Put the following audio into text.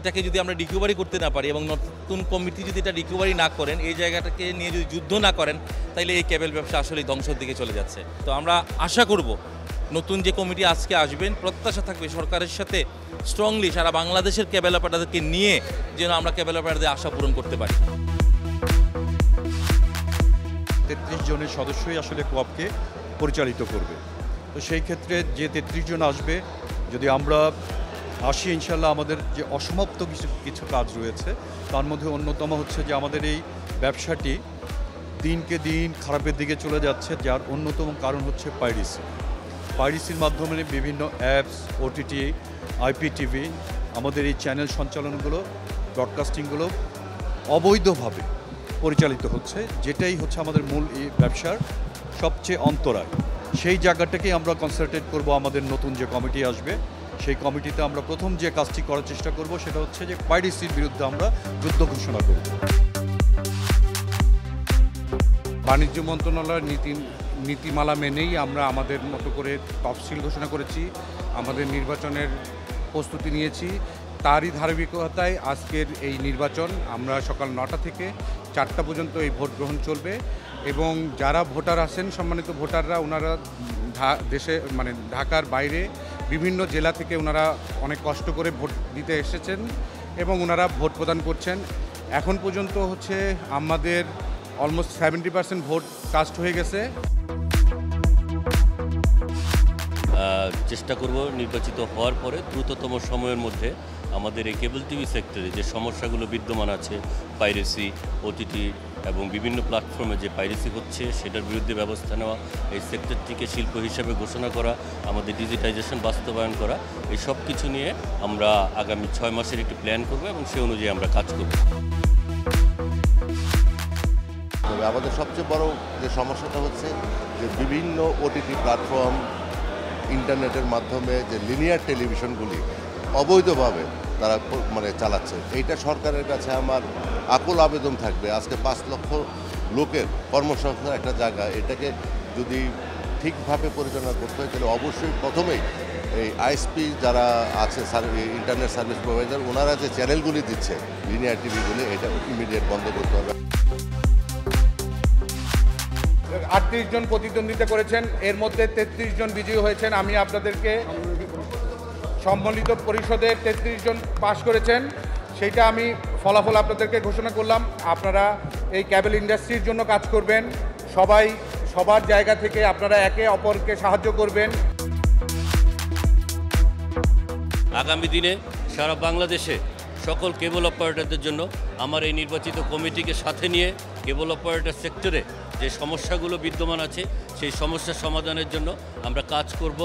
এটাকে যদি আমরা রিকভারি করতে না পারি এবং নতুন কমিটি যদি এটা রিকভারি না করেন, এই জায়গাটাকে নিয়ে যদি যুদ্ধ না করেন, তাহলে এই কেবল ব্যবসা আসলে ধ্বংসের দিকে চলে যাচ্ছে। তো আমরা আশা করব নতুন যে কমিটি আজকে আসবেন, প্রত্যাশা থাকবে সরকারের সাথে স্ট্রংলি সারা বাংলাদেশের কেবল অপারেটরদেরকে নিয়ে যেন আমরা কেবল অপারেটরদের আশা পূরণ করতে পারি। 33 জনের সদস্যই আসলে কোঅপকে পরিচালিত করবে। তো সেই ক্ষেত্রে যে 33 জন আসবে, যদি আমরা আসি ইনশাল্লাহ, আমাদের যে অসমাপ্ত কিছু কাজ রয়েছে, তার মধ্যে অন্যতম হচ্ছে যে আমাদের এই ব্যবসাটি দিনকে দিন খারাপের দিকে চলে যাচ্ছে, যার অন্যতম কারণ হচ্ছে পাইরেসির মাধ্যমে বিভিন্ন অ্যাপস, ওটিটি, আইপিটিভি, আমাদের এই চ্যানেল সঞ্চালনগুলো, ব্রডকাস্টিংগুলো অবৈধভাবে পরিচালিত হচ্ছে, যেটাই হচ্ছে আমাদের মূল এই ব্যবসার সবচেয়ে অন্তরায়। সেই জায়গাটাকেই আমরা কনসেন্ট্রেট করব। আমাদের নতুন যে কমিটি আসবে, সেই কমিটিতে আমরা প্রথম যে কাজটি করার চেষ্টা করব সেটা হচ্ছে যে পাইরেসির বিরুদ্ধে আমরা যুদ্ধ ঘোষণা করব। বাণিজ্য মন্ত্রণালয়ের নীতিমালা মেনেই আমরা আমাদের মতো করে তফসিল ঘোষণা করেছি, আমাদের নির্বাচনের প্রস্তুতি নিয়েছি। তারই ধারাবাহিকতায় আজকের এই নির্বাচন, আমরা সকাল 9টা থেকে 4টা পর্যন্ত এই ভোট গ্রহণ চলবে এবং যারা ভোটার আছেন, সম্মানিত ভোটাররা, ওনারা দেশে মানে ঢাকার বাইরে বিভিন্ন জেলা থেকে ওনারা অনেক কষ্ট করে ভোট দিতে এসেছেন এবং ওনারা ভোট প্রদান করছেন। এখন পর্যন্ত হচ্ছে আমাদের অলমোস্ট 70% ভোট কাস্ট হয়ে গেছে। চেষ্টা করব নির্বাচিত হওয়ার পরে দ্রুততম সময়ের মধ্যে আমাদের এই কেবল টিভি সেক্টরে যে সমস্যাগুলো বিদ্যমান আছে, পাইরেসি, ওটিটি এবং বিভিন্ন প্ল্যাটফর্মে যে পাইরেসি হচ্ছে, সেটার বিরুদ্ধে ব্যবস্থা নেওয়া, এই সেক্টরটিকে শিল্প হিসাবে ঘোষণা করা, আমাদের ডিজিটাইজেশন বাস্তবায়ন করা, এই সব কিছু নিয়ে আমরা আগামী 6 মাসের একটি প্ল্যান করব এবং সেই অনুযায়ী আমরা কাজ করব। তবে আমাদের সবচেয়ে বড় যে সমস্যাটা হচ্ছে যে বিভিন্ন ওটিটি প্ল্যাটফর্ম, ইন্টারনেটের মাধ্যমে যে লিনিয়ার টেলিভিশনগুলি অবৈধভাবে তারা চালাচ্ছে। এইটা সরকারের কাছে আমার আকুল আবেদন থাকবে। আজকে 5 লক্ষ লোকের কর্মসংস্থানের একটা জায়গা, এটাকে যদি ঠিকভাবে পরিচালনা করতে হয় তাহলে অবশ্যই প্রথমেই এই আইএসপি যারা আছে, ইন্টারনেট সার্ভিস প্রোভাইডার, ওনারা যে চ্যানেলগুলি দিচ্ছে লিনিয়ার টিভিগুলি, এটা ইমিডিয়েট বন্ধ করতে হবে। 38 জন প্রতিদ্বন্দ্বিতা করেছেন, এর মধ্যে 33 জন বিজয়ী হয়েছেন। আমি আপনাদেরকে সম্মিলিত পরিষদের 33 জন পাশ করেছেন, সেইটা আমি ফলাফল আপনাদেরকে ঘোষণা করলাম। আপনারা এই ক্যাবল ইন্ডাস্ট্রির জন্য কাজ করবেন, সবাই সবার জায়গা থেকে আপনারা একে অপরকে সাহায্য করবেন। আগামী দিনে সারা বাংলাদেশে সকল কেবল অপারেটরদের জন্য আমার এই নির্বাচিত কমিটিকে সাথে নিয়ে কেবল অপারেটর সেক্টরে যে সমস্যাগুলো বিদ্যমান আছে, সেই সমস্যা সমাধানের জন্য আমরা কাজ করব।